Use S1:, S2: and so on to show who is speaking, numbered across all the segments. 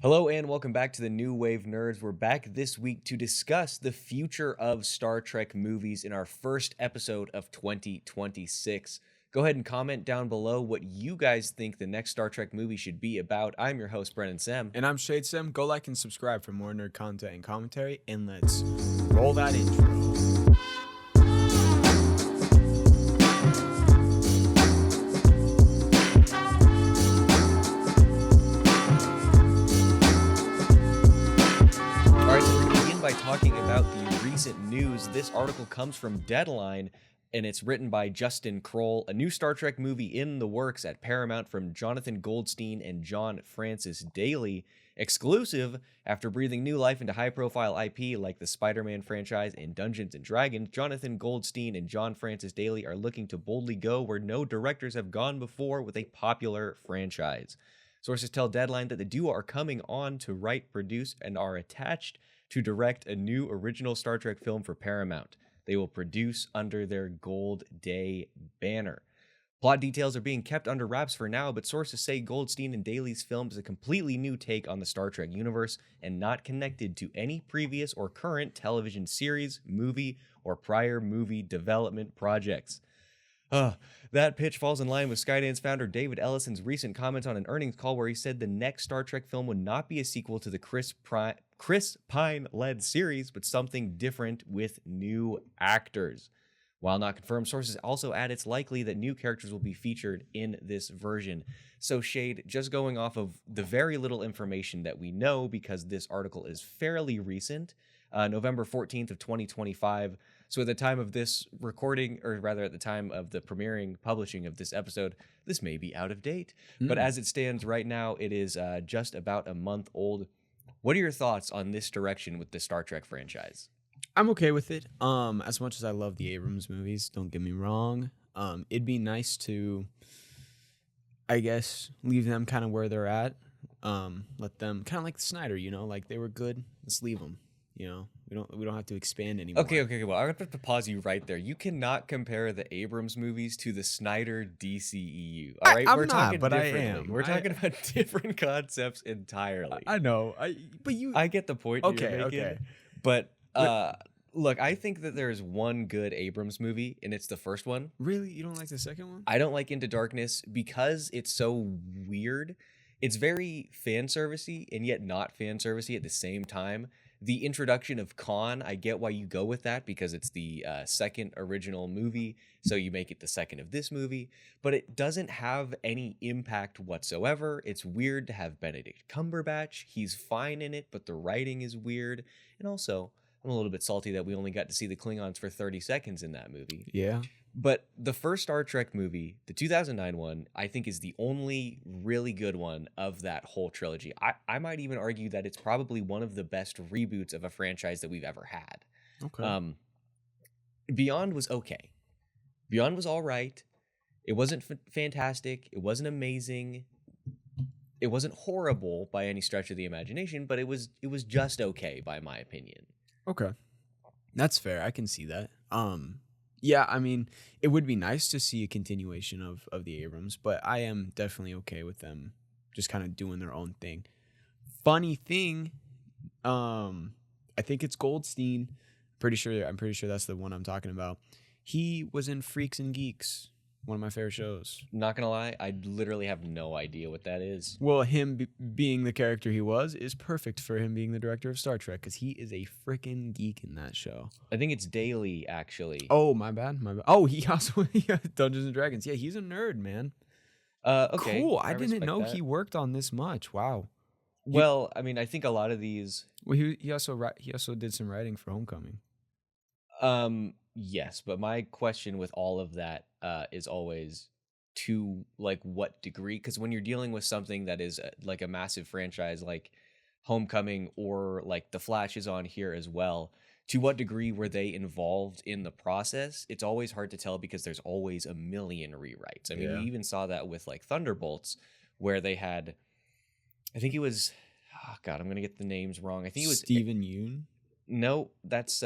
S1: Hello and welcome back to the New Wave Nerds. We're back this week to discuss the future of Star Trek movies in our first episode of 2026. Go ahead and comment down below what you guys think the next Star Trek movie should be about. I'm your host, Brennan Sem.
S2: And I'm Shayde Sem. Go like and subscribe for more nerd content and commentary. And let's roll that intro.
S1: By talking about the recent news. This article comes from Deadline, and it's written by Justin Kroll. A new Star Trek movie in the works at Paramount from Jonathan Goldstein and John Francis Daley. Exclusive, after breathing new life into high-profile IP like the Spider-Man franchise and Dungeons & Dragons, Jonathan Goldstein and John Francis Daley are looking to boldly go where no directors have gone before with a popular franchise. Sources tell Deadline that the duo are coming on to write, produce, and are attached to direct a new original Star Trek film for Paramount. They will produce under their Gold Day banner. Plot details are being kept under wraps for now, but sources say Goldstein and Daley's film is a completely new take on the Star Trek universe and not connected to any previous or current television series, movie, or prior movie development projects. That pitch falls in line with Skydance founder David Ellison's recent comments on an earnings call where he said the next Star Trek film would not be a sequel to the Chris Pine-led series, but something different with new actors. While not confirmed, sources also add it's likely that new characters will be featured in this version. So Shayde, just going off of the very little information that we know, because this article is fairly recent, November 14th of 2025, so at the time of this recording, or rather at the time of the publishing of this episode, this may be out of date. But as it stands right now, it is just about a month old. What are your thoughts on this direction with the Star Trek franchise?
S2: I'm okay with it. As much as I love the Abrams movies, don't get me wrong. It'd be nice to, I guess, leave them kind of where they're at. Let them kind of like Snyder, like they were good. Let's leave them. We don't have to expand anymore.
S1: Okay. Well, I have to pause you right there. You cannot compare the Abrams movies to the Snyder DCEU. All right,
S2: I'm not, but I am.
S1: We're talking about different concepts entirely.
S2: I know.
S1: I get the point.
S2: Okay.
S1: You're making,
S2: Okay.
S1: But look, I think that there's one good Abrams movie, and it's the first one.
S2: Really, you don't like the second one?
S1: I don't like Into Darkness because it's so weird. It's very fan servicey and yet not fan servicey at the same time. The introduction of Khan, I get why you go with that because it's the second original movie, so you make it the second of this movie, but it doesn't have any impact whatsoever. It's weird to have Benedict Cumberbatch. He's fine in it, but the writing is weird. And also, I'm a little bit salty that we only got to see the Klingons for 30 seconds in that movie.
S2: Yeah.
S1: But the first Star Trek movie, the 2009 one, I think is the only really good one of that whole trilogy. I might even argue that it's probably one of the best reboots of a franchise that we've ever had.
S2: Okay.
S1: Beyond was okay. Beyond was all right. It wasn't fantastic. It wasn't amazing. It wasn't horrible by any stretch of the imagination, but it was just okay by my opinion.
S2: Okay. That's fair. I can see that. Yeah, I mean, it would be nice to see a continuation of the Abrams, but I am definitely okay with them just kind of doing their own thing. Funny thing, I think it's Goldstein. I'm pretty sure that's the one I'm talking about. He was in Freaks and Geeks, one of my favorite shows.
S1: Not gonna lie, I literally have no idea what that is.
S2: Well, him being the character he was is perfect for him being the director of Star Trek because he is a freaking geek in that show.
S1: I think it's Daley, actually.
S2: Oh, my bad. Oh, he also Dungeons and Dragons. Yeah, he's a nerd, man.
S1: Okay.
S2: Cool. I didn't know he worked on this much. Wow.
S1: Well, I mean, I think a lot of these.
S2: Well, he also did some writing for Homecoming.
S1: Yes, but my question with all of that is always to like what degree? Because when you're dealing with something that is like a massive franchise like Homecoming or like The Flash is on here as well, to what degree were they involved in the process? It's always hard to tell because there's always a million rewrites. I mean, we even saw that with like Thunderbolts, where they had, I think it was, oh God, I'm gonna get the names wrong. I think it was
S2: Stephen Yeun.
S1: No, that's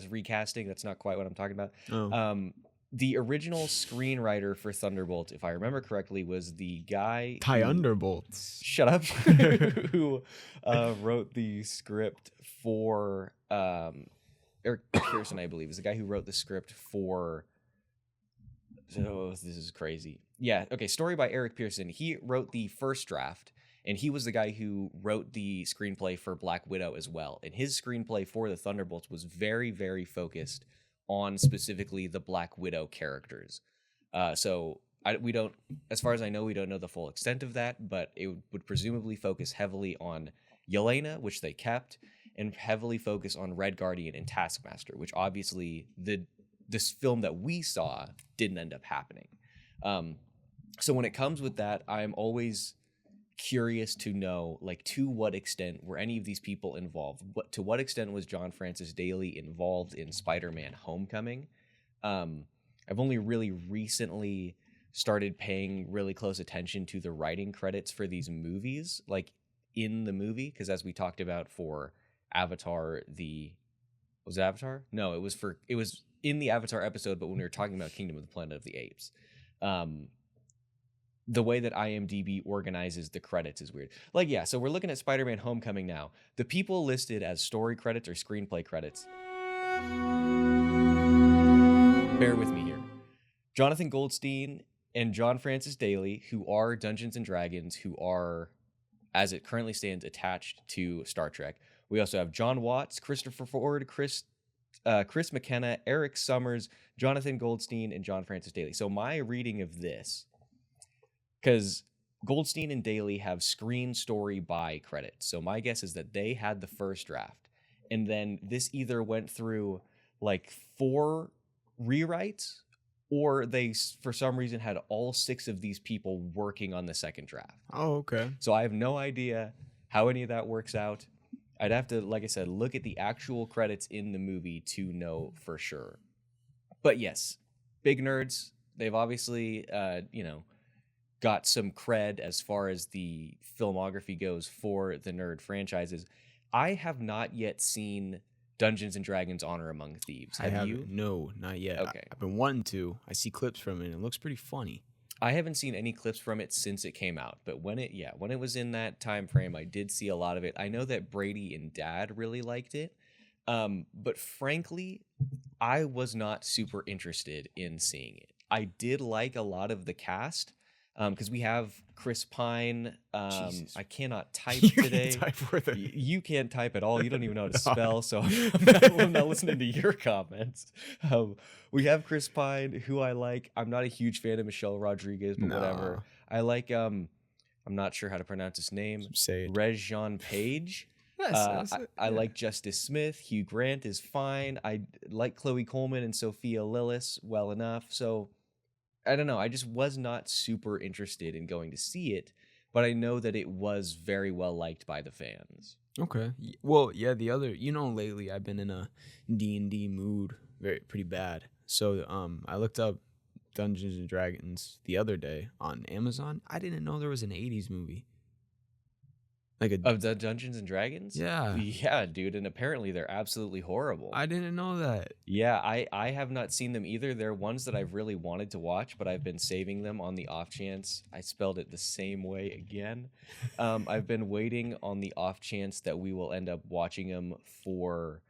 S1: recasting. That's not quite what I'm talking about.
S2: Oh.
S1: the original screenwriter for Thunderbolt, if I remember correctly, was the guy
S2: Underbolts.
S1: Shut up. Who wrote the script for Eric Pearson, I believe, is the guy who wrote the script for. Oh, this is crazy. Yeah, okay. Story by Eric Pearson. He wrote the first draft, and he was the guy who wrote the screenplay for Black Widow as well. And his screenplay for the Thunderbolts was very, very focused on specifically the Black Widow characters. We don't, as far as I know, we don't know the full extent of that, but it would presumably focus heavily on Yelena, which they kept, and heavily focus on Red Guardian and Taskmaster, which obviously this film that we saw didn't end up happening. So when it comes with that, I'm always curious to know, like, to what extent were any of these people involved? To what extent was John Francis Daley involved in Spider-Man Homecoming? I've only really recently started paying really close attention to the writing credits for these movies, like in the movie, because as we talked about for Avatar, was it Avatar? No, it was in the Avatar episode, but when we were talking about Kingdom of the Planet of the Apes, the way that IMDb organizes the credits is weird. Like, yeah, so we're looking at Spider-Man Homecoming now. The people listed as story credits or screenplay credits. Bear with me here. Jonathan Goldstein and John Francis Daley, who are Dungeons and Dragons, who are, as it currently stands, attached to Star Trek. We also have John Watts, Christopher Ford, Chris McKenna, Eric Summers, Jonathan Goldstein, and John Francis Daley. So my reading of this, because Goldstein and Daley have screen story by credits, so my guess is that they had the first draft, and then this either went through like 4 rewrites, or they, for some reason, had all 6 of these people working on the second draft.
S2: Oh, okay.
S1: So I have no idea how any of that works out. I'd have to, like I said, look at the actual credits in the movie to know for sure. But yes, big nerds. They've obviously, got some cred as far as the filmography goes for the nerd franchises. I have not yet seen Dungeons and Dragons: Honor Among Thieves. Have you?
S2: No, not yet.
S1: Okay.
S2: I've been wanting to. I see clips from it, and it looks pretty funny.
S1: I haven't seen any clips from it since it came out, but when it was in that time frame, I did see a lot of it. I know that Brady and Dad really liked it, but frankly, I was not super interested in seeing it. I did like a lot of the cast, because we have Chris Pine. I cannot type today. You can't type at all. You don't even know how to spell, so I'm not listening to your comments. We have Chris Pine, who I like. I'm not a huge fan of Michelle Rodriguez, but whatever. I like, I'm not sure how to pronounce his name. Regé-Jean Page.
S2: Yes,
S1: I like Justice Smith. Hugh Grant is fine. I like Chloe Coleman and Sophia Lillis well enough, so I don't know. I just was not super interested in going to see it, but I know that it was very well liked by the fans.
S2: Okay. Well, yeah, lately I've been in a D&D mood, pretty bad. So I looked up Dungeons and Dragons the other day on Amazon. I didn't know there was an 80s movie.
S1: Of the Dungeons and Dragons?
S2: Yeah.
S1: Yeah, dude, and apparently they're absolutely horrible.
S2: I didn't know that.
S1: Yeah, I have not seen them either. They're ones that I've really wanted to watch, but I've been saving them on the off chance. I spelled it the same way again. I've been waiting on the off chance that we will end up watching them for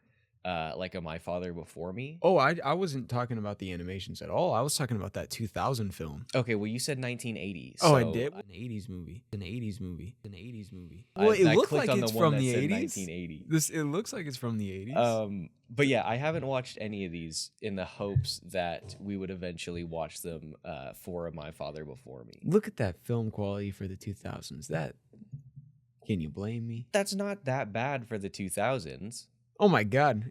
S1: like a My Father Before Me.
S2: Oh, I wasn't talking about the animations at all. I was talking about that 2000 film.
S1: Okay, well, you said 1980s.
S2: Oh,
S1: so
S2: I did? An 80s movie. An 80s movie. An 80s movie.
S1: Well,
S2: it looks
S1: like
S2: it's from the 80s.
S1: 1980.
S2: It looks like it's from the 80s.
S1: But yeah, I haven't watched any of these in the hopes that we would eventually watch them for a My Father Before Me.
S2: Look at that film quality for the 2000s. Can you blame me?
S1: That's not that bad for the 2000s.
S2: Oh my God.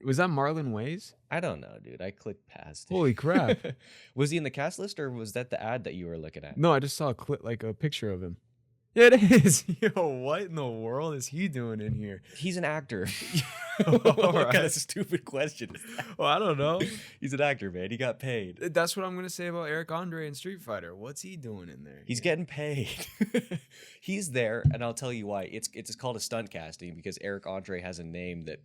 S2: Was that Marlon Wayans?
S1: I don't know, dude. I clicked past it.
S2: Holy crap.
S1: Was he in the cast list, or was that the ad that you were looking at?
S2: No, I just saw a picture of him. Yeah, it is. Yo, what in the world is he doing in here?
S1: He's an actor.
S2: What
S1: kind of stupid question is that?
S2: Well, I don't know.
S1: He's an actor, man. He got paid.
S2: That's what I'm going to say about Eric Andre in Street Fighter. What's he doing in there?
S1: He's getting paid. He's there, and I'll tell you why. It's called a stunt casting because Eric Andre has a name that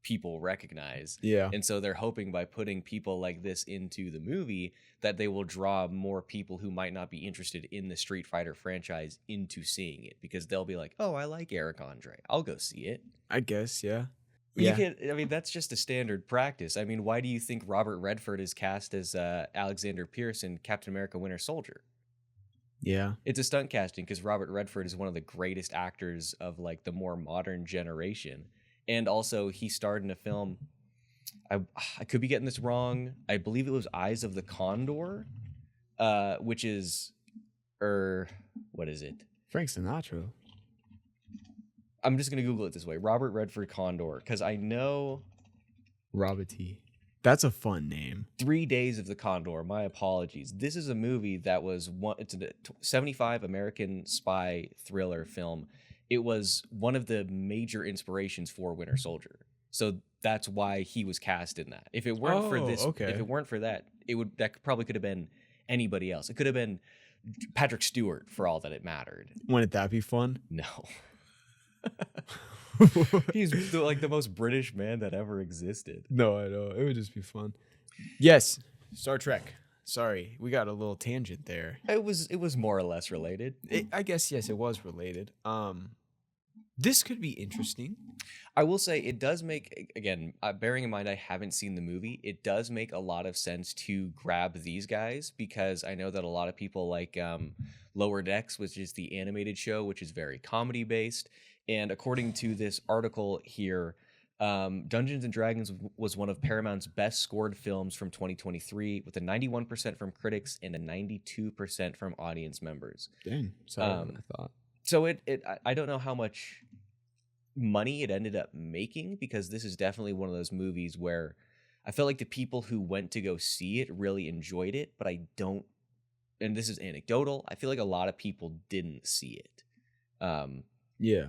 S1: people recognize.
S2: Yeah.
S1: And so they're hoping by putting people like this into the movie that they will draw more people who might not be interested in the Street Fighter franchise into seeing it, because they'll be like, oh, I like Eric Andre, I'll go see it.
S2: I guess, yeah.
S1: You can, I mean, that's just a standard practice. I mean, why do you think Robert Redford is cast as Alexander Pierce in Captain America Winter Soldier?
S2: Yeah.
S1: It's a stunt casting because Robert Redford is one of the greatest actors of like the more modern generation. And also he starred in a film, I could be getting this wrong, I believe it was Eyes of the Condor, which is, what is it?
S2: Frank Sinatra.
S1: I'm just going to Google it this way. Robert Redford Condor, because I know...
S2: Robert T. That's a fun name.
S1: 3 Days of the Condor. My apologies. This is a movie that was it's a 75 American spy thriller film. It was one of the major inspirations for Winter Soldier. So that's why he was cast in that. If it weren't for this, if it weren't for that, probably could have been anybody else. It could have been Patrick Stewart for all that it mattered.
S2: Wouldn't that be fun?
S1: No. He's like the most British man that ever existed.
S2: No, I know. It would just be fun. Yes, Star Trek. Sorry, we got a little tangent there.
S1: It was more or less related.
S2: I guess, yes, it was related. This could be interesting.
S1: I will say it does make, again, bearing in mind I haven't seen the movie, it does make a lot of sense to grab these guys, because I know that a lot of people like Lower Decks, which is the animated show, which is very comedy based. And according to this article here, Dungeons and Dragons was one of Paramount's best scored films from 2023, with a 91% from critics and a 92% from audience members.
S2: Dang, sorry than I thought.
S1: So I don't know how much money it ended up making, because this is definitely one of those movies where I felt like the people who went to go see it really enjoyed it, but I don't, and this is anecdotal, I feel like a lot of people didn't see it.
S2: Yeah.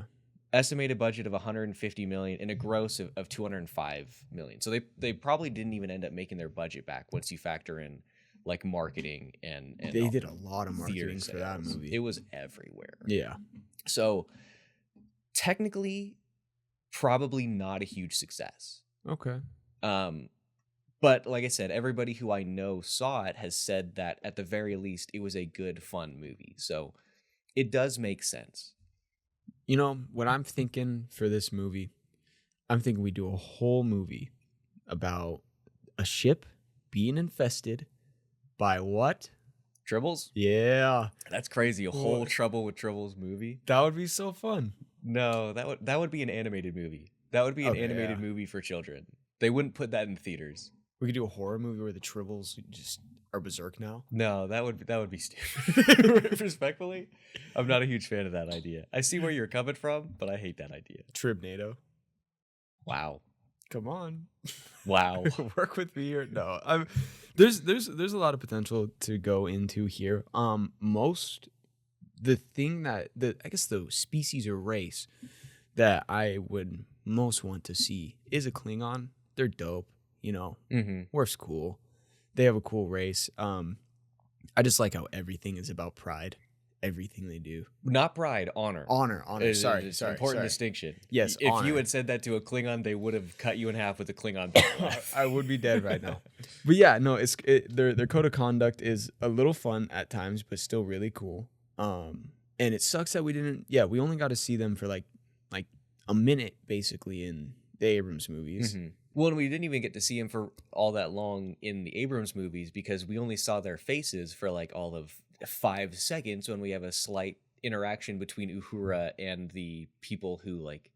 S1: Estimated budget of 150 million and a gross of 205 million. So they probably didn't even end up making their budget back once you factor in like marketing and
S2: they did a lot of marketing for that movie.
S1: It was everywhere.
S2: Yeah.
S1: So technically probably not a huge success.
S2: Okay.
S1: But like I said, everybody who I know saw it has said that at the very least it was a good, fun movie. So it does make sense.
S2: You know, what I'm thinking for this movie, I'm thinking we do a whole movie about a ship being infested by what?
S1: Tribbles?
S2: Yeah.
S1: That's crazy. A whole Trouble with Tribbles movie.
S2: That would be so fun.
S1: No, that would be an animated movie. That would be an animated movie for children. They wouldn't put that in theaters.
S2: We could do a horror movie where the Tribbles just are berserk now.
S1: No, that would be stupid. Respectfully, I'm not a huge fan of that idea. I see where you're coming from, but I hate that idea.
S2: Tribnado.
S1: Wow.
S2: Come on.
S1: Wow.
S2: Work with me or no. There's a lot of potential to go into here. The thing that I guess the species or race that I would most want to see is a Klingon. They're dope, you know.
S1: Mm-hmm.
S2: Worf's cool. They have a cool race. I just like how everything is about pride. Everything they do.
S1: Not pride, honor.
S2: Honor. Sorry.
S1: Important distinction.
S2: Yes,
S1: if
S2: honor.
S1: you had said that to a Klingon, they would have cut you in half with a Klingon.
S2: I would be dead right now. But yeah, no, their code of conduct is a little fun at times, but still really cool. And it sucks that we only got to see them for like a minute basically in the Abrams movies.
S1: Mm-hmm. Well, and we didn't even get to see him for all that long in the Abrams movies because we only saw their faces for like all of 5 seconds when we have a slight interaction between Uhura and the people who, like,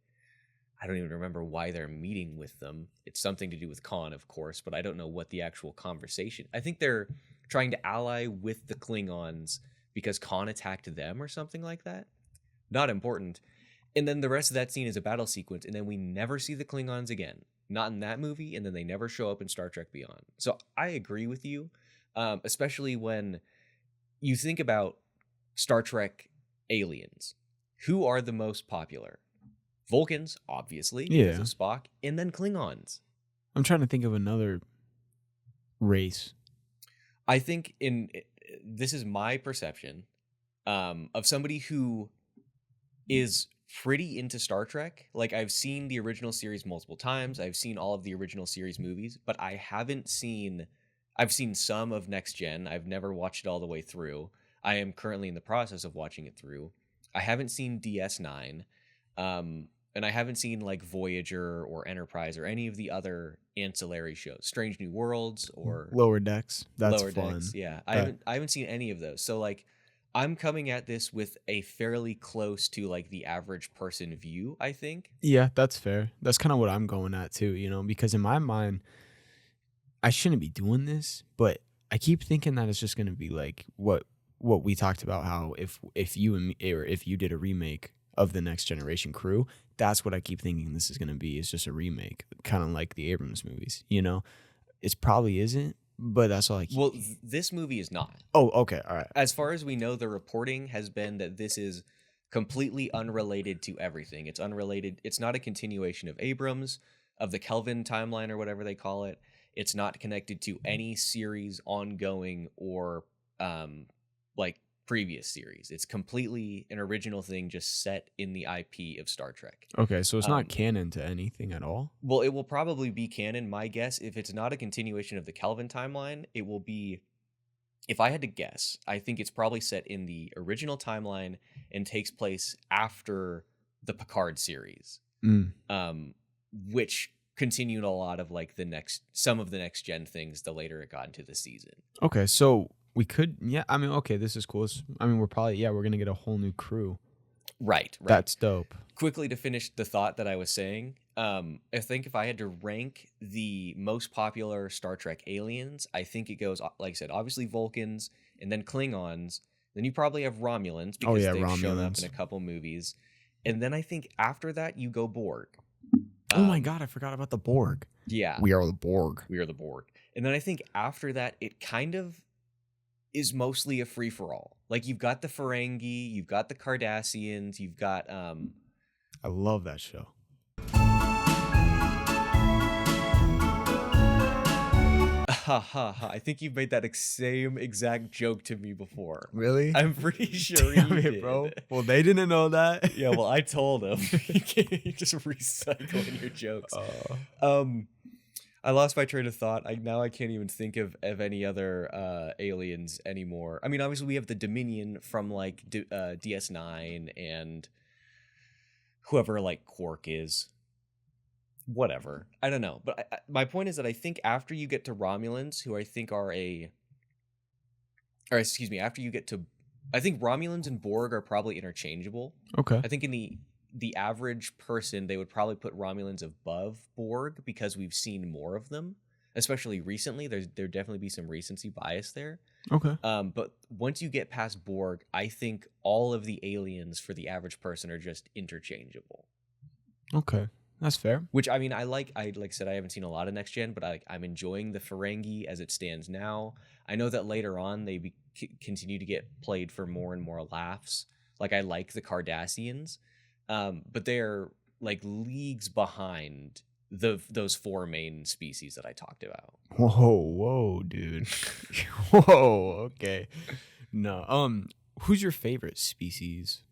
S1: I don't even remember why they're meeting with them. It's something to do with Khan, of course, but I don't know what the actual conversation. I think they're trying to ally with the Klingons because Khan attacked them or something like that. Not important. And then the rest of that scene is a battle sequence, and then we never see the Klingons again. Not in that movie, and then they never show up in Star Trek Beyond. So I agree with you, especially when you think about Star Trek aliens. Who are the most popular? Vulcans, obviously, because of Spock, and then Klingons.
S2: I'm trying to think of another race.
S1: I think this is my perception of somebody who is pretty into Star Trek. Like, I've seen the original series multiple times. I've seen all of the original series movies, but I've seen some of Next Gen. I've never watched it all the way through. I am currently in the process of watching it through. I haven't seen DS9. And I haven't seen like Voyager or Enterprise or any of the other ancillary shows, Strange New Worlds or
S2: Lower Decks. That's
S1: Lower
S2: fun.
S1: Decks. Yeah, I haven't seen any of those. So like, I'm coming at this with a fairly close to like the average person view, I think.
S2: Yeah, that's fair. That's kind of what I'm going at too, because in my mind, I shouldn't be doing this, but I keep thinking that it's just going to be like what we talked about, how if you and me, or if you did a remake of the Next Generation crew, that's what I keep thinking this is going to be. It's just a remake, kind of like the Abrams movies, It probably isn't, but that's all I keep.
S1: Well, this movie is not.
S2: Oh, okay. All right.
S1: As far as we know, the reporting has been that this is completely unrelated to everything. It's unrelated. It's not a continuation of Abrams, of the Kelvin timeline or whatever they call it. It's not connected to any series ongoing or like previous series. It's completely an original thing just set in the IP of Star Trek.
S2: Okay, so it's not canon to anything at all?
S1: Well, it will probably be canon. My guess, if it's not a continuation of the Kelvin timeline, it will be, if I had to guess, I think it's probably set in the original timeline and takes place after the Picard series, which continued a lot of like some of the next gen things the later it got into the season.
S2: Okay, so we could, okay, this is cool. We're probably, we're going to get a whole new crew.
S1: Right.
S2: That's dope.
S1: Quickly to finish the thought that I was saying, I think if I had to rank the most popular Star Trek aliens, I think it goes, like I said, obviously Vulcans, and then Klingons. Then you probably have Romulans, because they've shown up in a couple movies. And then I think after that, you go Borg.
S2: Oh my God, I forgot about the Borg.
S1: Yeah.
S2: We are the Borg.
S1: And then I think after that, it kind of is mostly a free-for-all. Like, you've got the Ferengi, you've got the Cardassians, you've got...
S2: I love that show.
S1: I think you've made that same exact joke to me before.
S2: Really?
S1: I'm pretty sure you did.
S2: Bro. Well, they didn't know that.
S1: Yeah, well, I told them. You're just recycling your jokes. I lost my train of thought. Now I can't even think of any other aliens anymore. I mean, obviously we have the Dominion from like DS9 and whoever like Quark is. Whatever. I don't know. But my point is that I think after you get to Romulans, who I think after you get to, I think Romulans and Borg are probably interchangeable.
S2: Okay.
S1: I think in the average person, they would probably put Romulans above Borg because we've seen more of them, especially recently. There definitely be some recency bias there.
S2: Okay.
S1: But once you get past Borg, I think all of the aliens for the average person are just interchangeable.
S2: Okay. That's fair.
S1: Which, I mean, like I said, I haven't seen a lot of Next Gen, but I'm enjoying the Ferengi as it stands now. I know that later on they continue to get played for more and more laughs. Like, I like the Cardassians, but they're like leagues behind those four main species that I talked about.
S2: Whoa, dude. Whoa, okay. No, who's your favorite species?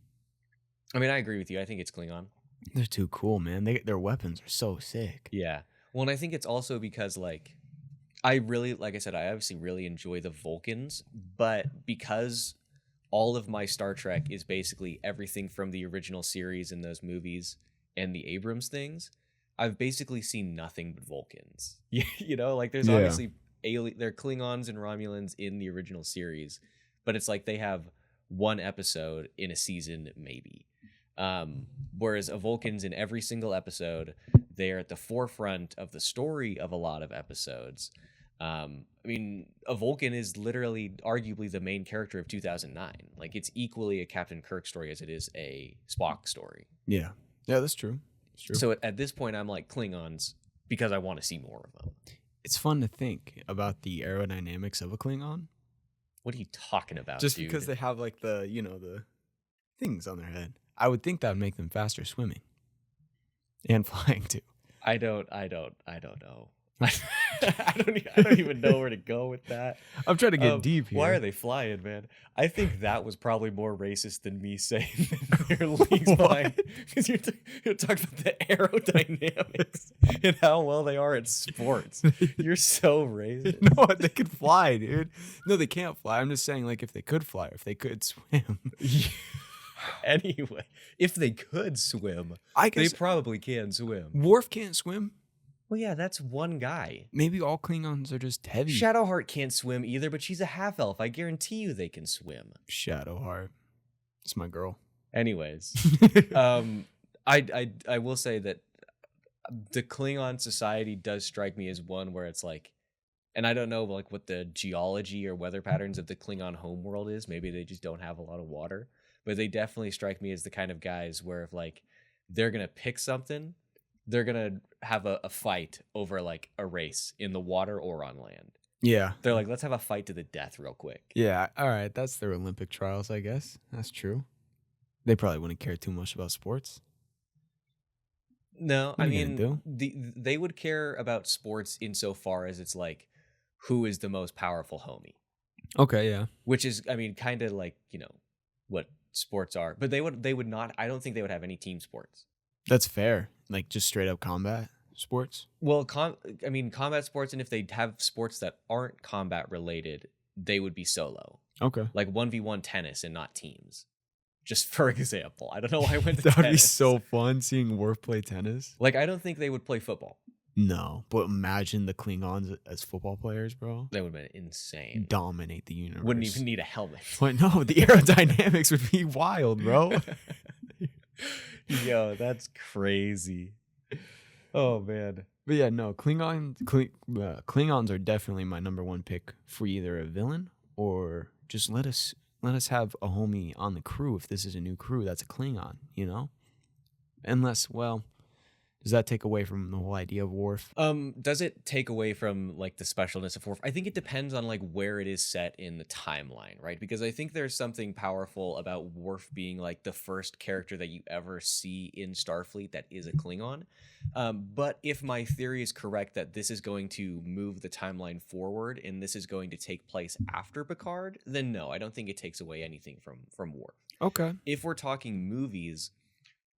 S1: I mean, I agree with you. I think it's Klingon.
S2: They're too cool, man. Their weapons are so sick.
S1: Yeah. Well, and I think it's also because, like I said, I obviously really enjoy the Vulcans, but because all of my Star Trek is basically everything from the original series and those movies and the Abrams things, I've basically seen nothing but Vulcans. Like there's obviously there are Klingons and Romulans in the original series, but it's like they have one episode in a season, maybe. Whereas a Vulcan's in every single episode, they're at the forefront of the story of a lot of episodes. I mean, a Vulcan is literally arguably the main character of 2009. Like, it's equally a Captain Kirk story as it is a Spock story.
S2: Yeah, that's true. It's true.
S1: So at this point, I'm like Klingons because I want to see more of them.
S2: It's fun to think about the aerodynamics of a Klingon.
S1: What are you talking about,
S2: Just
S1: dude?
S2: because they have like the things on their head. I would think that would make them faster swimming and flying too.
S1: I don't know. I don't even know where to go with that.
S2: I'm trying to get deep here.
S1: Why are they flying, man? I think that was probably more racist than me saying that their league's flying, because you're talking about the aerodynamics and how well they are at sports. You're so racist.
S2: No, they could fly, dude. No, they can't fly. I'm just saying, like, if they could fly, or if they could swim.
S1: Anyway, if they could swim,
S2: I guess
S1: they probably can swim.
S2: Worf can't swim.
S1: Well, yeah, that's one guy.
S2: Maybe all Klingons are just heavy.
S1: Shadowheart can't swim either, but she's a half elf. I guarantee you they can swim.
S2: Shadowheart. It's my girl.
S1: Anyways, I will say that the Klingon society does strike me as one where it's like, and I don't know like what the geology or weather patterns of the Klingon homeworld is. Maybe they just don't have a lot of water, but they definitely strike me as the kind of guys where if like they're gonna pick something, they're gonna have a fight over like a race in the water or on land.
S2: Yeah.
S1: They're like, let's have a fight to the death real quick.
S2: Yeah. All right. That's their Olympic trials, I guess. That's true. They probably wouldn't care too much about sports.
S1: No,
S2: What
S1: I
S2: are you gonna
S1: mean, they would care about sports insofar as it's like, who is the most powerful homie?
S2: Okay. Yeah.
S1: Which is, I mean, kind of like, you know, what sports are. But they would not, I don't think they would have any team sports.
S2: That's fair. Like just straight up combat sports.
S1: Well, I mean, combat sports, and if they have sports that aren't combat related, they would be solo.
S2: Okay.
S1: Like 1v1 tennis and not teams. Just for example. I don't know why I went to
S2: That would be
S1: tennis.
S2: so fun seeing Worf play tennis.
S1: Like, I don't think they would play football.
S2: No, but imagine the Klingons as football players, bro.
S1: That would have been insane.
S2: Dominate the universe.
S1: Wouldn't even need a helmet.
S2: But no, the aerodynamics would be wild, bro.
S1: Yo, that's crazy. Oh, man.
S2: But yeah, no, Klingons are definitely my number one pick for either a villain or just let us have a homie on the crew if this is a new crew that's a Klingon, you know? Unless, well, does that take away from the whole idea of Worf?
S1: Does it take away from like the specialness of Worf? I think it depends on like where it is set in the timeline, right? Because I think there's something powerful about Worf being like the first character that you ever see in Starfleet that is a Klingon. But if my theory is correct that this is going to move the timeline forward and this is going to take place after Picard, then no, I don't think it takes away anything from Worf.
S2: Okay.
S1: If we're talking movies,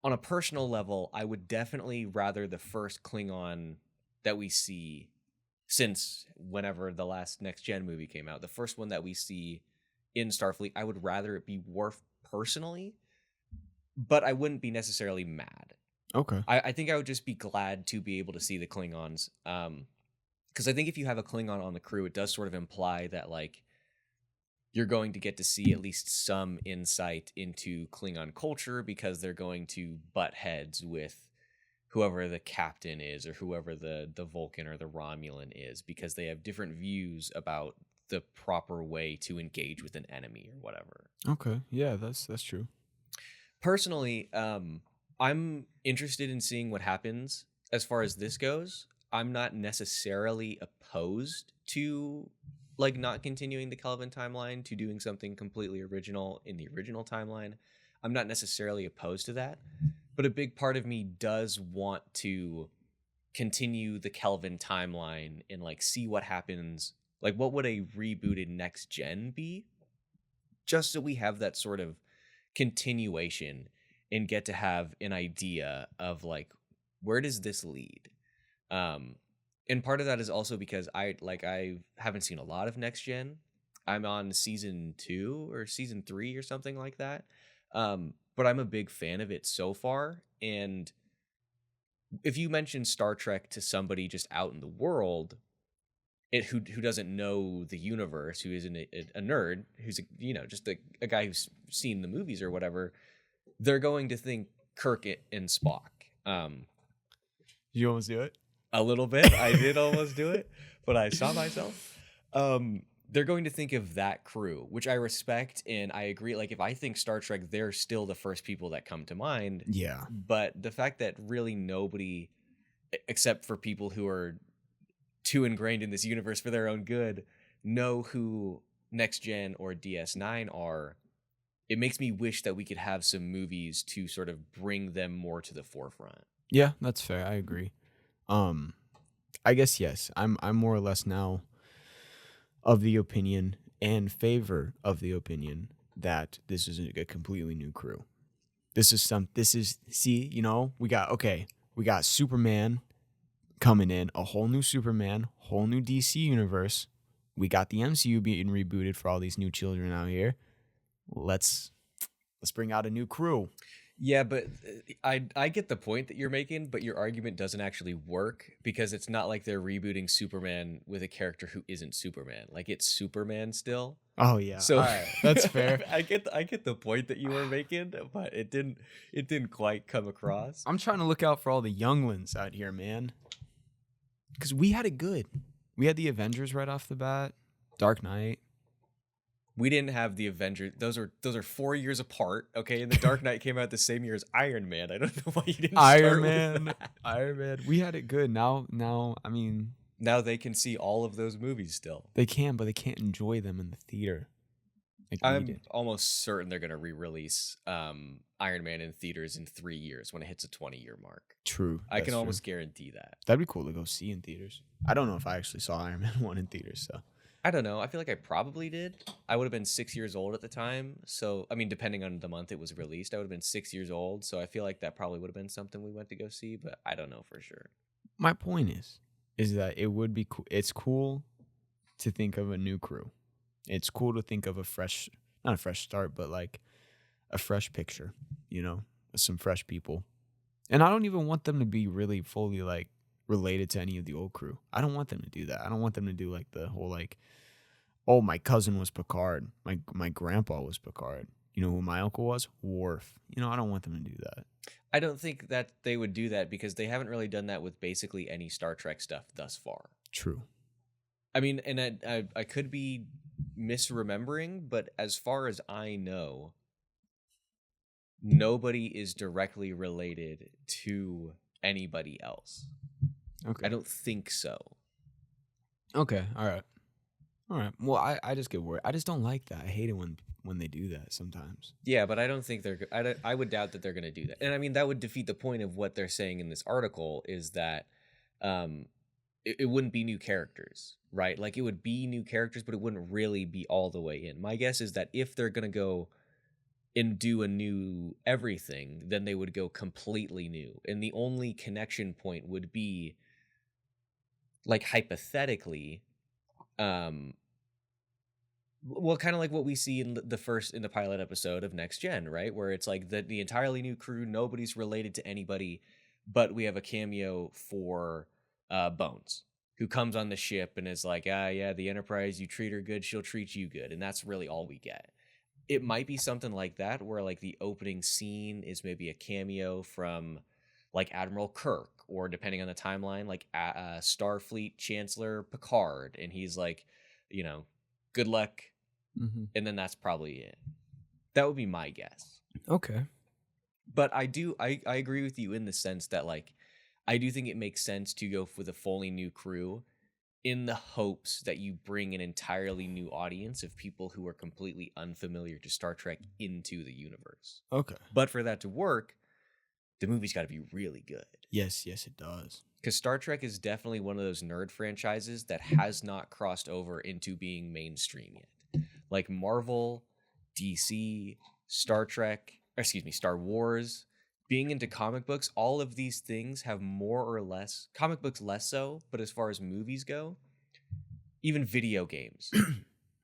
S1: on a personal level, I would definitely rather the first Klingon that we see since whenever the last Next Gen movie came out, the first one that we see in Starfleet, I would rather it be Worf personally, but I wouldn't be necessarily mad.
S2: Okay.
S1: I think I would just be glad to be able to see the Klingons. Because I think if you have a Klingon on the crew, it does sort of imply that like you're going to get to see at least some insight into Klingon culture because they're going to butt heads with whoever the captain is or whoever the Vulcan or the Romulan is because they have different views about the proper way to engage with an enemy or whatever.
S2: Okay. Yeah, that's true.
S1: Personally, I'm interested in seeing what happens as far as this goes. I'm not necessarily opposed to like not continuing the Kelvin timeline to doing something completely original in the original timeline. I'm not necessarily opposed to that, but a big part of me does want to continue the Kelvin timeline and like see what happens. Like what would a rebooted Next Gen be? Just so we have that sort of continuation and get to have an idea of like, where does this lead? And part of that is also because I haven't seen a lot of Next Gen. I'm on season 2 or season 3 or something like that. But I'm a big fan of it so far. And if you mention Star Trek to somebody just out in the world, who doesn't know the universe, who isn't a nerd, who's just a guy who's seen the movies or whatever, they're going to think Kirk and Spock.
S2: You almost do it?
S1: A little bit. I did almost do it, but I saw myself. They're going to think of that crew, which I respect and I agree. Like if I think Star Trek, they're still the first people that come to mind.
S2: Yeah.
S1: But the fact that really nobody, except for people who are too ingrained in this universe for their own good, know who Next Gen or DS9 are, it makes me wish that we could have some movies to sort of bring them more to the forefront.
S2: Yeah, that's fair. I agree. I guess yes. I'm more or less now of the opinion and favor of the opinion that this is a completely new crew. This is see, we got Superman coming in, a whole new Superman, whole new DC universe. We got the MCU being rebooted for all these new children out here. Let's bring out a new crew.
S1: Yeah, but I get the point that you're making, but your argument doesn't actually work because it's not like they're rebooting Superman with a character who isn't Superman. Like, it's Superman still.
S2: Oh yeah.
S1: So
S2: all right, that's fair.
S1: I get the point that you were making, but it didn't quite come across.
S2: I'm trying to look out for all the younglings out here, man. Because we had it good. We had the Avengers right off the bat. Dark Knight.
S1: We didn't have the Avengers. Those are 4 years apart. Okay, and the Dark Knight came out the same year as Iron Man. I don't know why you didn't.
S2: Iron Man. Iron Man. We had it good. Now, I mean,
S1: now they can see all of those movies still.
S2: They can, but they can't enjoy them in the theater.
S1: Like I'm almost certain they're gonna re-release Iron Man in theaters in 3 years when it hits a 20-year mark.
S2: True.
S1: I can almost guarantee that.
S2: That'd be cool to go see in theaters. I don't know if I actually saw Iron Man 1 in theaters, so.
S1: I don't know. I feel like I probably did. I would have been 6 years old at the time. So, I mean, depending on the month it was released, I would have been 6 years old. So I feel like that probably would have been something we went to go see, but I don't know for sure.
S2: My point is that it would be cool. It's cool to think of a new crew. It's cool to think of not a fresh start, but like a fresh picture, some fresh people. And I don't even want them to be really fully like related to any of the old crew. I don't want them to do that. I don't want them to do like the whole like, oh, my cousin was Picard. My grandpa was Picard. You know who my uncle was? Worf. I don't want them to do that.
S1: I don't think that they would do that because they haven't really done that with basically any Star Trek stuff thus far.
S2: True.
S1: I mean, and I could be misremembering, but as far as I know, nobody is directly related to anybody else.
S2: Okay.
S1: I don't think so.
S2: Okay. All right. Well, I just get worried. I just don't like that. I hate it when they do that sometimes.
S1: Yeah, but I don't think I would doubt that they're going to do that. And I mean, that would defeat the point of what they're saying in this article is that it wouldn't be new characters, right? Like, it would be new characters, but it wouldn't really be all the way in. My guess is that if they're going to go and do a new everything, then they would go completely new. And the only connection point would be, like, hypothetically, well, kind of like what we see in the pilot episode of Next Gen, right? Where it's like the entirely new crew, nobody's related to anybody, but we have a cameo for Bones, who comes on the ship and is like, yeah, the Enterprise, you treat her good, she'll treat you good. And that's really all we get. It might be something like that, where like the opening scene is maybe a cameo from like Admiral Kirk, or depending on the timeline, like Starfleet Chancellor Picard. And he's like, good luck. Mm-hmm. And then that's probably it. That would be my guess.
S2: Okay.
S1: But I agree with you in the sense that, like, I do think it makes sense to go with a fully new crew in the hopes that you bring an entirely new audience of people who are completely unfamiliar to Star Trek into the universe.
S2: Okay.
S1: But for that to work, the movie's got to be really good.
S2: Yes, it does.
S1: Because Star Trek is definitely one of those nerd franchises that has not crossed over into being mainstream yet. Like Marvel, DC, Star Wars, being into comic books, all of these things have more or less, comic books less so, but as far as movies go, even video games,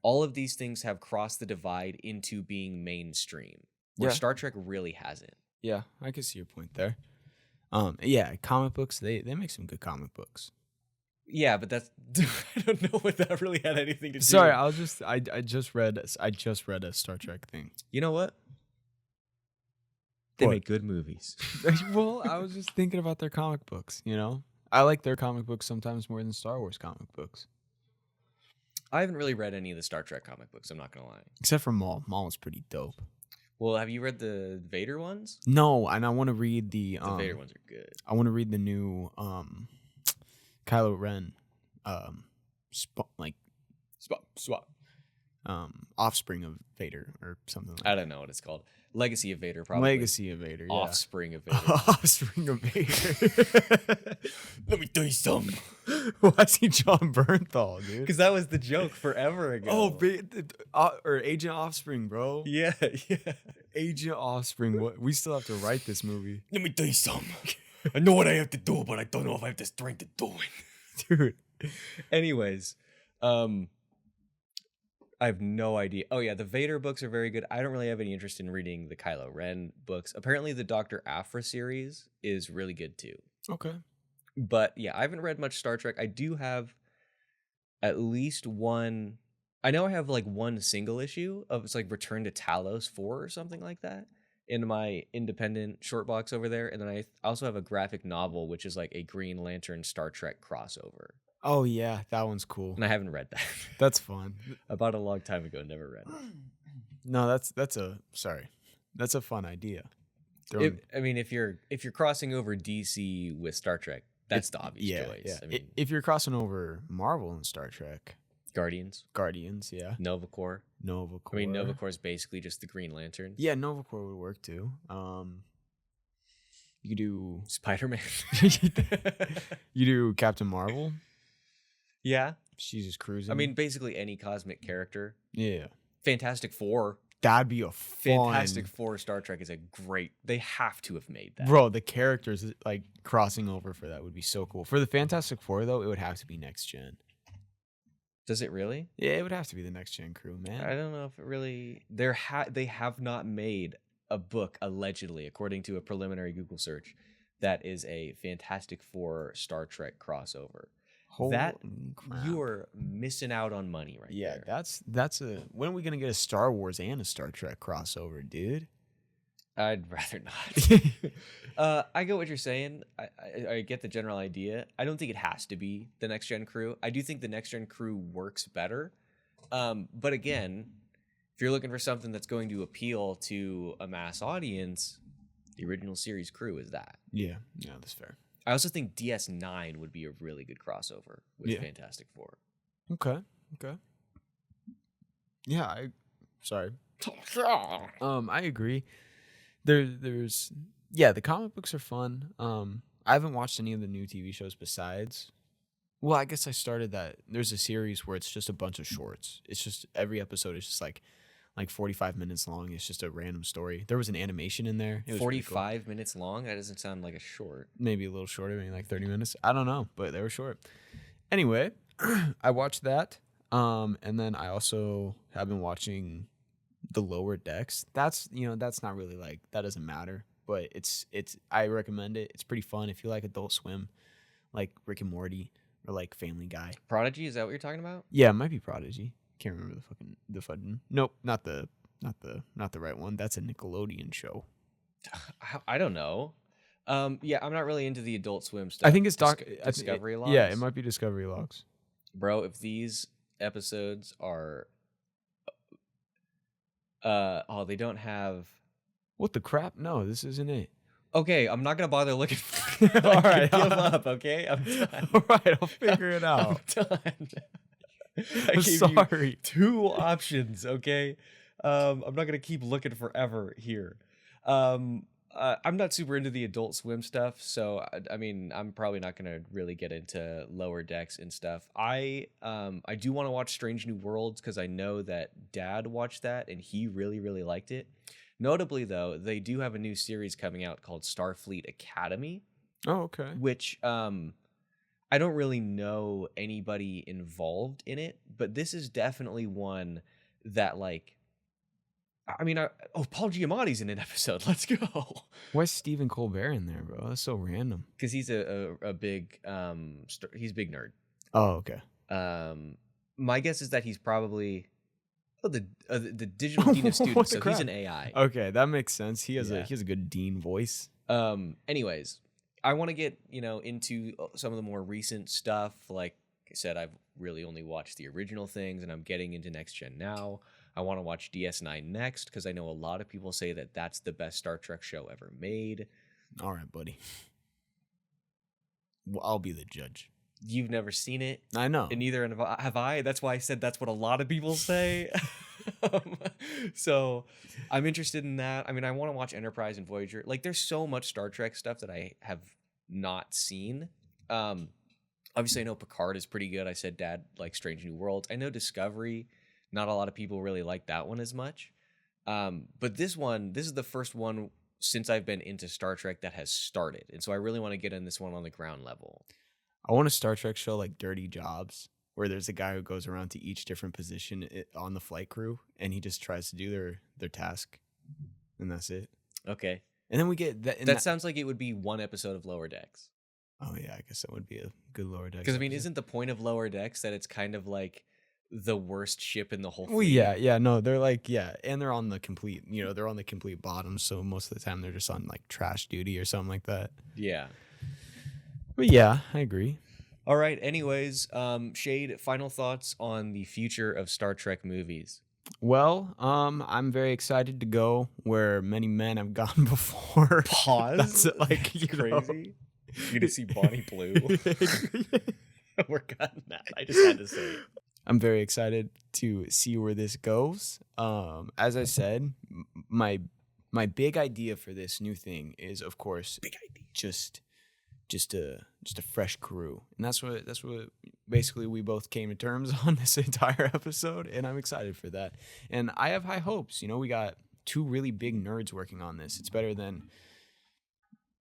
S1: all of these things have crossed the divide into being mainstream, where Star Trek really hasn't.
S2: Yeah, I can see your point there. Yeah, comic books, they make some good comic books.
S1: Yeah, but that's I don't know what that really had anything to do.
S2: Sorry, I just read a Star Trek thing.
S1: You know what? They make good movies.
S2: Well, I was just thinking about their comic books, I like their comic books sometimes more than Star Wars comic books.
S1: I haven't really read any of the Star Trek comic books, I'm not going to lie.
S2: Except for Maul. Maul was pretty dope.
S1: Well, have you read the Vader ones?
S2: No, and I want to read the
S1: Vader ones are good.
S2: I want to read the new Kylo Ren offspring of Vader or something like that.
S1: I don't know what it's called. Legacy of Vader, probably.
S2: Legacy of Vader, yeah.
S1: Offspring of Vader.
S2: Offspring of Vader.
S1: Let me tell you something.
S2: Why is he John Bernthal, dude?
S1: Because that was the joke forever ago.
S2: Oh, or Agent Offspring, bro.
S1: Yeah.
S2: Agent Offspring. What? We still have to write this movie.
S1: Let me tell you something. I know what I have to do, but I don't know if I have the strength to do it.
S2: Dude.
S1: Anyways, I have no idea. Oh yeah, the Vader books are very good. I don't really have any interest in reading the Kylo Ren books. Apparently the Dr. Aphra series is really good too.
S2: Okay.
S1: But yeah, I haven't read much Star Trek. I do have at least one. I know I have like one single issue of it's like Return to Talos 4 or something like that in my independent short box over there. And then I also have a graphic novel, which is like a Green Lantern Star Trek crossover.
S2: Oh yeah, that one's cool.
S1: And I haven't read that.
S2: That's fun.
S1: I bought it a long time ago, never read it.
S2: No, that's a fun idea.
S1: If you're crossing over DC with Star Trek, that's the obvious choice.
S2: Yeah.
S1: I mean,
S2: If you're crossing over Marvel and Star Trek,
S1: Guardians,
S2: yeah.
S1: Nova Corps. I mean, Nova Corps is basically just the Green Lantern.
S2: Yeah, Nova Corps would work too. You do
S1: Spider-Man.
S2: You do Captain Marvel.
S1: Yeah,
S2: she's just cruising.
S1: I mean, basically any cosmic character.
S2: Yeah.
S1: Fantastic Four.
S2: That'd be a fun.
S1: Fantastic Four Star Trek is a great. They have to have made that.
S2: Bro, the characters like crossing over for that would be so cool. For the Fantastic Four though, it would have to be next gen.
S1: Does it really?
S2: Yeah, it would have to be the next gen crew, man.
S1: I don't know if it really. They have not made a book allegedly, according to a preliminary Google search, that is a Fantastic Four Star Trek crossover.
S2: Holy crap.
S1: You are missing out on money right there.
S2: Yeah, that's a. When are we gonna get a Star Wars and a Star Trek crossover, dude?
S1: I'd rather not. I get what you're saying. I get the general idea. I don't think it has to be the next gen crew. I do think the next gen crew works better. But again, if you're looking for something that's going to appeal to a mass audience, the original series crew is that.
S2: Yeah, that's fair.
S1: I also think DS9 would be a really good crossover with Fantastic Four.
S2: Okay. Yeah, sorry. I agree. There's the comic books are fun. I haven't watched any of the new TV shows besides. Well, I guess I started that. There's a series where it's just a bunch of shorts. It's just every episode is just like 45 minutes long. It's just a random story. There was an animation in there. It was
S1: 45 minutes long? That doesn't sound like a short.
S2: Maybe a little shorter, maybe like 30 minutes. I don't know, but they were short. Anyway, I watched that. And then I also have been watching The Lower Decks. That's not really like, that doesn't matter, but I recommend it. It's pretty fun if you like Adult Swim, like Rick and Morty or like Family Guy.
S1: Prodigy, is that what you're talking about?
S2: Yeah, it might be Prodigy. Can't remember the fucking. Nope, not the right one. That's a Nickelodeon show.
S1: I don't know. Yeah, I'm not really into the Adult Swim stuff.
S2: I think it's
S1: Discovery Logs.
S2: Yeah, it might be Discovery Logs.
S1: Bro, if these episodes are they don't have.
S2: What the crap? No, this isn't it.
S1: Okay, I'm not gonna bother looking.
S2: All right,
S1: give up. Okay, I'm done.
S2: All right, I'll figure it out.
S1: I'm done. I
S2: I'm
S1: gave
S2: sorry.
S1: you 2 options. Okay, I'm not gonna keep looking forever here. I'm not super into the Adult Swim stuff, so I mean, I'm probably not gonna really get into Lower Decks and stuff. I do want to watch Strange New Worlds because I know that Dad watched that and he really, really liked it. Notably, though, they do have a new series coming out called Starfleet Academy.
S2: Oh, okay.
S1: Which I don't really know anybody involved in it, but this is definitely one that, like, I mean, Paul Giamatti's in an episode. Let's go.
S2: Why's Stephen Colbert in there, bro? That's so random.
S1: Because he's a big he's a big nerd.
S2: Oh, okay.
S1: My guess is that he's probably the digital dean of students, so he's an AI.
S2: Okay, that makes sense. He has a good dean voice.
S1: Anyways, I want to get into some of the more recent stuff. Like I said, I've really only watched the original things, and I'm getting into next gen now. I want to watch DS9 next because I know a lot of people say that that's the best Star Trek show ever made.
S2: All right, buddy. Well, I'll be the judge.
S1: You've never seen it,
S2: I know.
S1: and neither have I. That's why I said that's what a lot of people say. So I'm interested in that. I mean, I want to watch Enterprise and Voyager. Like, there's so much Star Trek stuff that I have not seen. Obviously, I know Picard is pretty good. I said Dad like Strange New Worlds. I know Discovery. Not a lot of people really like that one as much. But this is the first one since I've been into Star Trek that has started. And so I really want to get in this one on the ground level.
S2: I want a Star Trek show like Dirty Jobs, where there's a guy who goes around to each different position on the flight crew, and he just tries to do their task, and that's it.
S1: Okay.
S2: And then we get that.
S1: That sounds like it would be one episode of Lower Decks.
S2: Oh yeah, I guess that would be a good Lower Decks.
S1: Because I mean, isn't the point of Lower Decks that it's kind of like the worst ship in the whole
S2: Well,
S1: fleet?
S2: yeah, no, they're like, and they're on the complete, they're on the complete bottom, so most of the time they're just on like trash duty or something like that.
S1: Yeah.
S2: But yeah, I agree.
S1: All right. Anyways, Shayde, final thoughts on the future of Star Trek movies.
S2: Well, I'm very excited to go where many men have gone before.
S1: Pause.
S2: That's like
S1: crazy. You're gonna see Bonnie Blue. We're cutting that. I just had to say it.
S2: I'm very excited to see where this goes. As I said, my big idea for this new thing is, of course, just a fresh crew, and that's what basically we both came to terms on this entire episode, and I'm excited for that. And I have high hopes. We got two really big nerds working on this. It's better than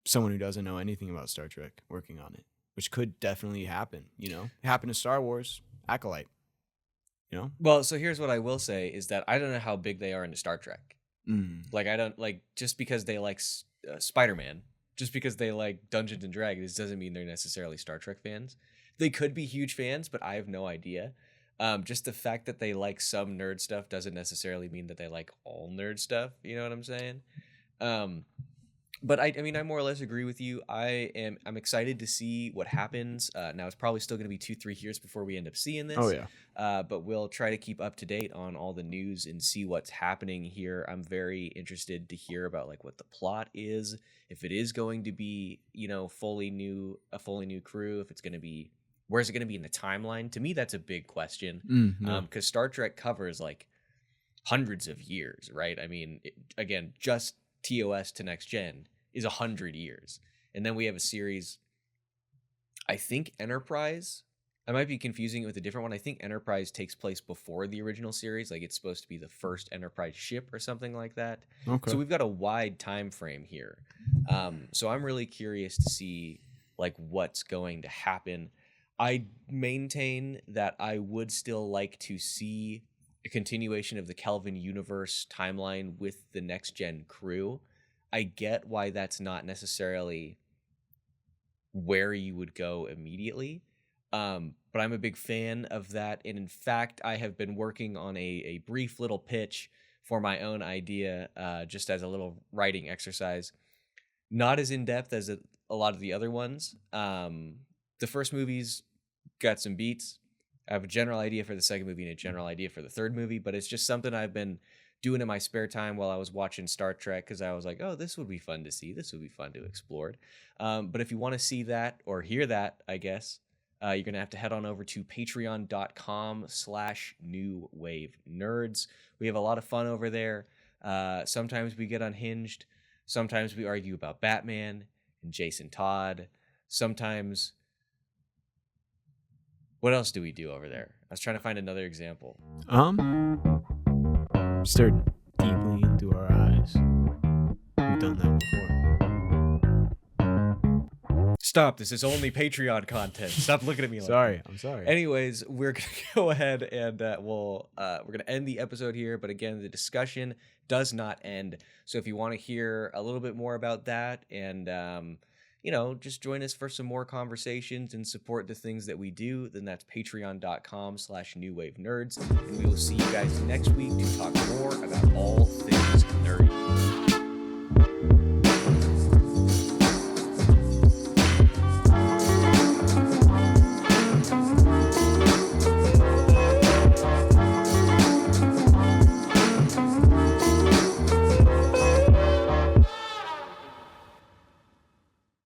S2: someone who doesn't know anything about Star Trek working on it, which could definitely happen. It happened to Star Wars, Acolyte.
S1: Well, so here's what I will say is that I don't know how big they are into Star Trek. Like, I don't like, just because they like Spider-Man, just because they like Dungeons and Dragons doesn't mean they're necessarily Star Trek fans. They could be huge fans, but I have no idea. Just the fact that they like some nerd stuff doesn't necessarily mean that they like all nerd stuff. You know what I'm saying? But I mean, I more or less agree with you. I'm excited to see what happens. Now it's probably still going to be 2-3 years before we end up seeing this.
S2: Oh yeah.
S1: But we'll try to keep up to date on all the news and see what's happening here. I'm very interested to hear about like what the plot is, if it is going to be, a fully new crew, if it's going to be, where's it going to be in the timeline? To me, that's a big question. Because Star Trek covers like hundreds of years, right? I mean, again, just TOS to Next Gen is 100 years. And then we have a series, I think Enterprise, I might be confusing it with a different one. I think Enterprise takes place before the original series. Like, it's supposed to be the first Enterprise ship or something like that.
S2: Okay.
S1: So we've got a wide time frame here. So I'm really curious to see like what's going to happen. I maintain that I would still like to see a continuation of the Kelvin universe timeline with the Next Gen crew. I get why that's not necessarily where you would go immediately. But I'm a big fan of that. And in fact, I have been working on a brief little pitch for my own idea, just as a little writing exercise. Not as in-depth as a lot of the other ones. The first movie's got some beats. I have a general idea for the second movie and a general idea for the third movie, but it's just something I've been doing in my spare time while I was watching Star Trek, because I was like, oh, this would be fun to see. This would be fun to explore. But if you want to see that or hear that, I guess, you're going to have to head on over to patreon.com/newwavenerds. We have a lot of fun over there. Sometimes we get unhinged. Sometimes we argue about Batman and Jason Todd. Sometimes... What else do we do over there? I was trying to find another example.
S2: Stare deeply into our eyes. We've done that before.
S1: Stop. This is only Patreon content. Stop looking at me like that.
S2: I'm sorry.
S1: Anyways, we're going to go ahead and we're going to end the episode here. But again, the discussion does not end. So if you want to hear a little bit more about that and, just join us for some more conversations and support the things that we do, then that's patreon.com/newwavenerds. And we will see you guys next week to talk more about all things nerdy.